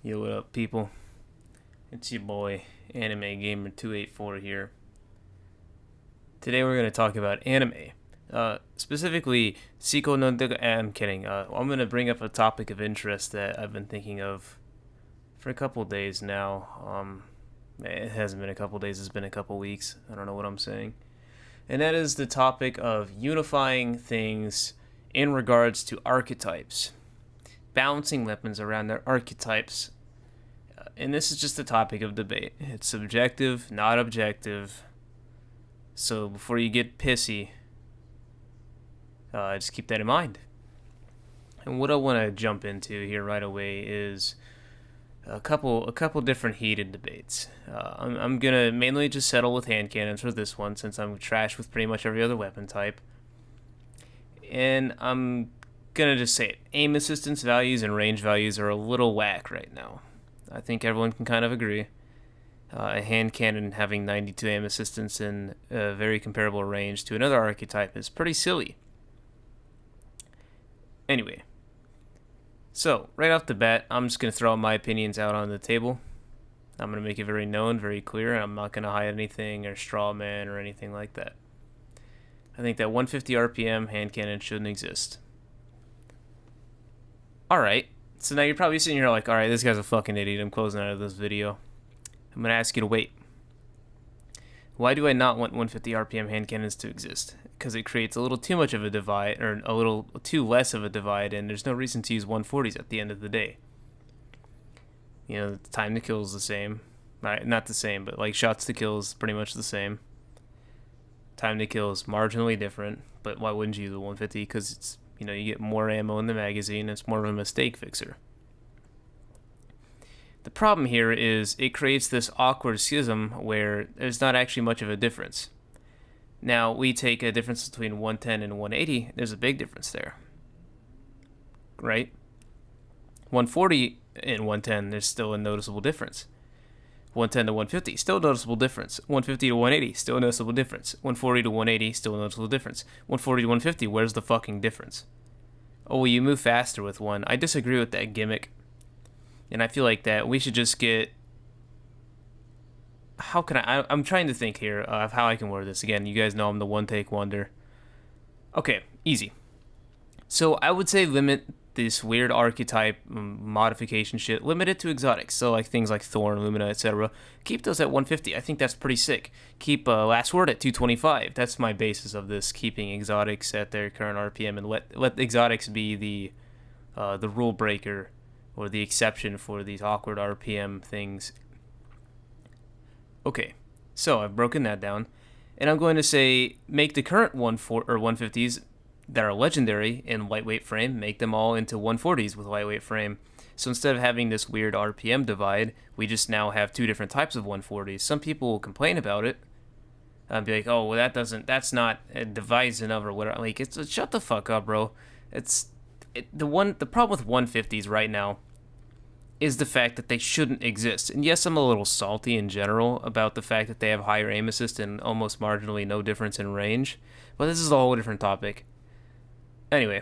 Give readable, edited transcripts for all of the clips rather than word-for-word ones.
Yo, what up, people? It's your boy, Anime Gamer 284 here. Today we're going to talk about anime. Specifically, Seiko no Dega. I'm kidding. I'm going to bring up a topic of interest that I've been thinking of for a couple days now. It hasn't been a couple days, it's been a couple weeks. I don't know what I'm saying. And that is the topic of unifying things in regards to archetypes. Balancing weapons around their archetypes. And this is just a topic of debate. It's subjective, not objective. So before you get pissy, just keep that in mind. And what I want to jump into here right away is a couple different heated debates. I'm gonna mainly just settle with hand cannons for this one, since I'm trash with pretty much every other weapon type. And I'm gonna just say it. Aim assistance values and range values are a little whack right now. I think everyone can kind of agree. A hand cannon having 92 aim assistance and a very comparable range to another archetype is pretty silly. Anyway, so right off the bat, I'm just going to throw my opinions out on the table. I'm going to make it very known, very clear, and I'm not going to hide anything or straw man or anything like that. I think that 150 RPM hand cannon shouldn't exist. Alright. So now you're probably sitting here like, alright, this guy's a fucking idiot. I'm closing out of this video. I'm going to ask you to wait. Why do I not want 150 RPM hand cannons to exist? Because it creates a little too much of a divide, or a little too less of a divide, and there's no reason to use 140s at the end of the day. You know, the time to kill is the same. Not the same, but like shots to kill is pretty much the same. Time to kill is marginally different, but why wouldn't you use a 150? Because it's, you know, you get more ammo in the magazine. It's more of a mistake fixer. The problem here is it creates this awkward schism where there's not actually much of a difference. Now, we take a difference between 110 and 180. There's a big difference there. Right? 140 and 110, there's still a noticeable difference. 110 to 150, still a noticeable difference. 150 to 180, still a noticeable difference. 140 to 180, still a noticeable difference. 140 to 150, where's the fucking difference? Oh, well, you move faster with one. I disagree with that gimmick. And I feel like that we should just get... How can I'm trying to think here of how I can word this. Again, you guys know I'm the one-take wonder. Okay, easy. So I would say limit this weird archetype modification shit, limit it to exotics. So like things like Thorn, Lumina, etc. Keep those at 150. I think that's pretty sick. Keep Last Word at 225. That's my basis of this, keeping exotics at their current RPM, and let exotics be the rule breaker or the exception for these awkward RPM things. Okay, so I've broken that down, and I'm going to say make the current 150s that are legendary in lightweight frame, make them all into 140s with lightweight frame. So instead of having this weird RPM divide, we just now have two different types of 140s. Some people will complain about it and be like, "Oh, well, that's not divisive enough or whatever." Like, shut the fuck up, bro. The problem with 150s right now is the fact that they shouldn't exist. And yes, I'm a little salty in general about the fact that they have higher aim assist and almost marginally no difference in range, but this is a whole different topic. Anyway,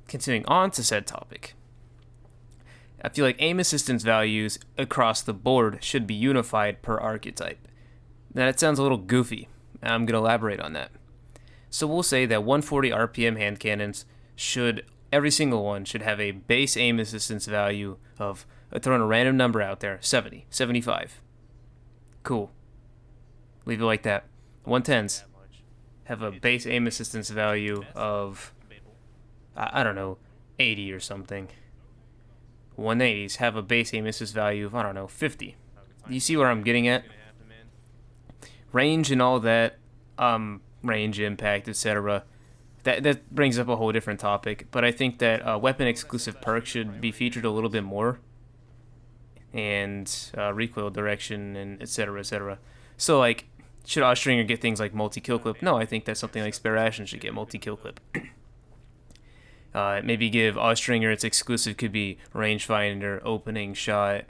continuing on to said topic. I feel like aim assistance values across the board should be unified per archetype. Now that sounds a little goofy, and I'm going to elaborate on that. So we'll say that 140 RPM hand cannons every single one should have a base aim assistance value of, throwing a random number out there, 70, 75. Cool. Leave it like that. 110s have a base aim assistance value of, I don't know, 80 or something. 180s have a base aim assist value of, I don't know, 50. Do you see where I'm getting at? Range and all that, range, impact, etc. That brings up a whole different topic, but I think that weapon exclusive perk should be featured a little bit more, and recoil direction and etc. etc. So like, should Ostringer get things like multi-kill clip? No, I think that something like Spare Ration should get multi-kill clip. Maybe give Ostringer its exclusive could be rangefinder, opening shot,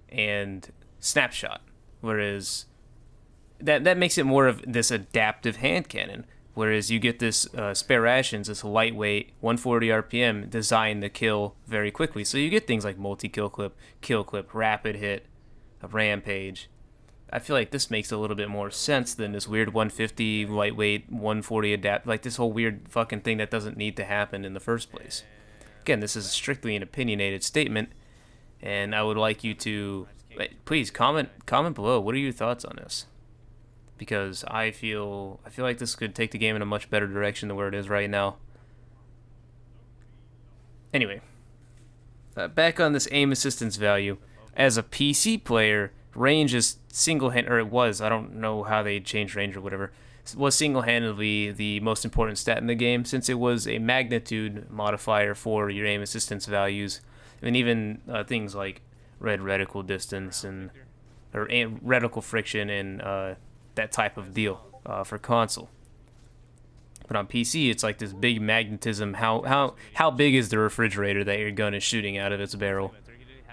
and snapshot, whereas that makes it more of this adaptive hand cannon. Whereas you get this spare rations, this lightweight 140 RPM designed to kill very quickly. So you get things like multi-kill clip, kill clip, rapid hit, a rampage. I feel like this makes a little bit more sense than this weird 150 lightweight 140 adapt, like this whole weird fucking thing that doesn't need to happen in the first place. Again, this is strictly an opinionated statement, and I would like you to please comment below. What are your thoughts on this? Because I feel like this could take the game in a much better direction than where it is right now. Anyway, back on this aim assistance value. As a PC player, range is or it was, I don't know how they changed range or whatever, was single-handedly the most important stat in the game, since it was a magnitude modifier for your aim assistance values. And even things like red reticle distance or reticle friction and that type of deal for console. But on PC, it's like this big magnetism. How big is the refrigerator that your gun is shooting out of its barrel?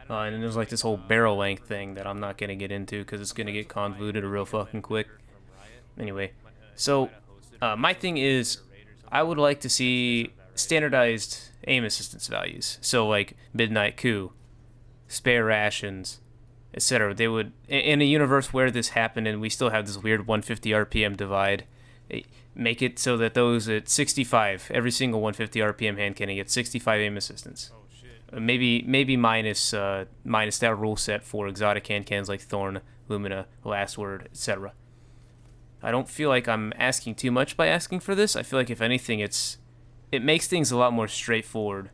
And there's like this whole barrel length thing that I'm not going to get into because it's going to get convoluted real fucking quick. Anyway, so my thing is I would like to see standardized aim assistance values. So like Midnight Coup, spare rations, etc. They would, in a universe where this happened and we still have this weird 150 RPM divide, make it so that those at 65, every single 150 RPM hand cannon gets 65 aim assistance. Maybe minus that rule set for exotic hand cannons like Thorn, Lumina, Last Word, etc. I don't feel like I'm asking too much by asking for this. I feel like if anything, it makes things a lot more straightforward,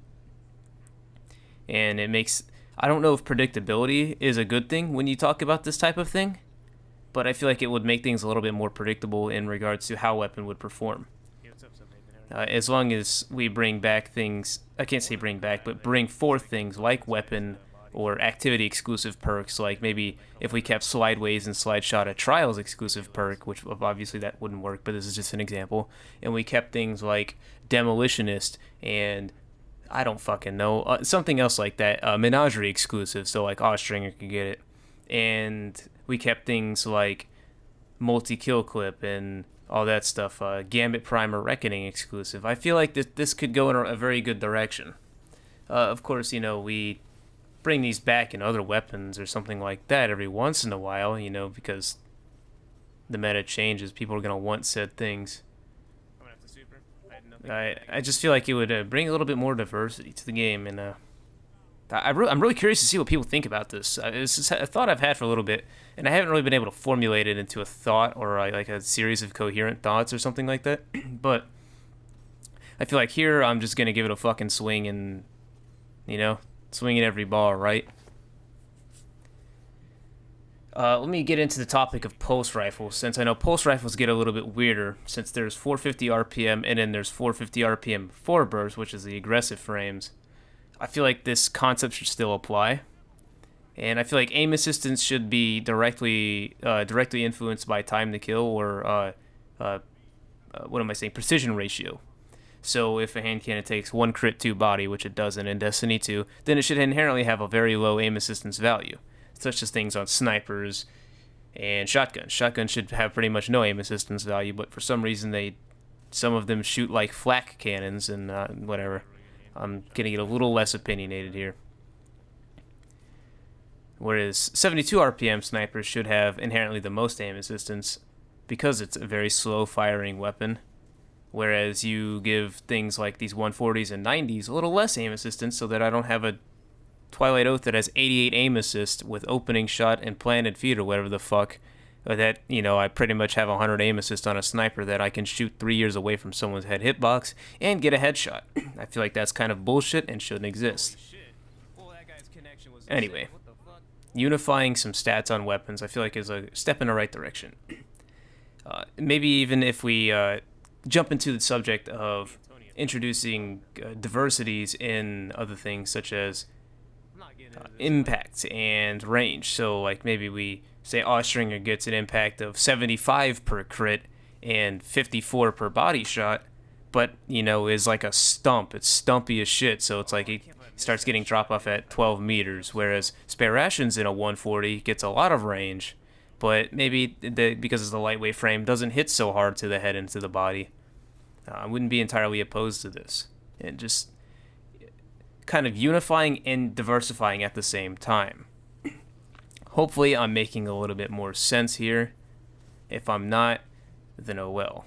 and it makes, I don't know if predictability is a good thing when you talk about this type of thing, but I feel like it would make things a little bit more predictable in regards to how a weapon would perform. As long as we bring back things, I can't say bring back, but bring forth things like weapon or activity exclusive perks, like maybe if we kept Slideways and Slide Shot a Trials exclusive perk, which obviously that wouldn't work, but this is just an example, and we kept things like Demolitionist and I don't fucking know, something else like that, Menagerie exclusive, so like Austringer could get it, and we kept things like multi-kill clip and all that stuff, Gambit Primer Reckoning exclusive. I feel like this could go in a very good direction. Of course, we bring these back in other weapons or something like that every once in a while, because the meta changes. People are going to want said things. I just feel like it would bring a little bit more diversity to the game, and I'm really curious to see what people think about this. It's a thought I've had for a little bit, and I haven't really been able to formulate it into a thought or like a series of coherent thoughts or something like that. But I feel like here I'm just going to give it a fucking swing and, swing at every ball, right? Let me get into the topic of pulse rifles, since I know pulse rifles get a little bit weirder, since there's 450 RPM and then there's 450 RPM foreburst, which is the aggressive frames. I feel like this concept should still apply, and I feel like aim assistance should be directly influenced by time to kill or precision ratio. So if a hand cannon takes 1 crit 2 body, which it doesn't in Destiny 2, then it should inherently have a very low aim assistance value, such as things on snipers and shotguns. Shotguns should have pretty much no aim assistance value, but for some reason some of them shoot like flak cannons and whatever. I'm going to get a little less opinionated here. Whereas 72 RPM snipers should have inherently the most aim assistance because it's a very slow firing weapon. Whereas you give things like these 140s and 90s a little less aim assistance, so that I don't have a Twilight Oath that has 88 aim assist with opening shot and planted feet or whatever the fuck. That, I pretty much have 100 aim assist on a sniper that I can shoot 3 years away from someone's head hitbox and get a headshot. I feel like that's kind of bullshit and shouldn't exist. Anyway, unifying some stats on weapons I feel like is a step in the right direction. Maybe even if we jump into the subject of introducing diversities in other things such as impact and range. So like maybe we say Austringer gets an impact of 75 per crit and 54 per body shot, but is like a stump. It's stumpy as shit, so it's like it starts getting drop off at 12 meters, whereas Spare Rations in a 140 gets a lot of range, but maybe because it's the lightweight frame doesn't hit so hard to the head and to the body. I wouldn't be entirely opposed to this, and just kind of unifying and diversifying at the same time. Hopefully I'm making a little bit more sense here. If I'm not, then oh well.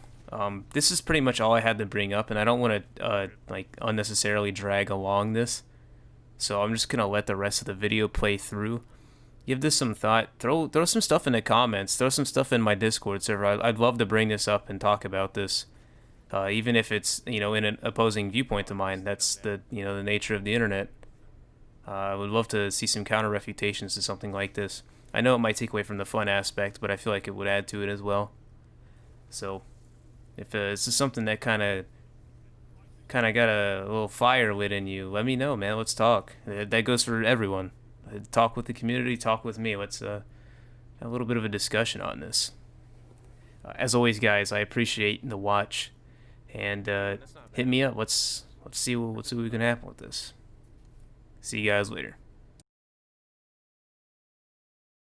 This is pretty much all I had to bring up, and I don't want to like unnecessarily drag along this, so I'm just gonna let the rest of the video play through. Give this some thought. Throw some stuff in the comments. Throw some stuff in my Discord server. I'd love to bring this up and talk about this. Even if it's, in an opposing viewpoint to mine. That's the nature of the internet. I would love to see some counter refutations to something like this. I know it might take away from the fun aspect, but I feel like it would add to it as well. So if this is something that kind of got a little fire lit in you, let me know, man. Let's talk. That goes for everyone. Talk with the community. Talk with me. Let's have a little bit of a discussion on this. As always, guys, I appreciate the watch. And hit me up. Let's see what we can happen with this. See you guys later.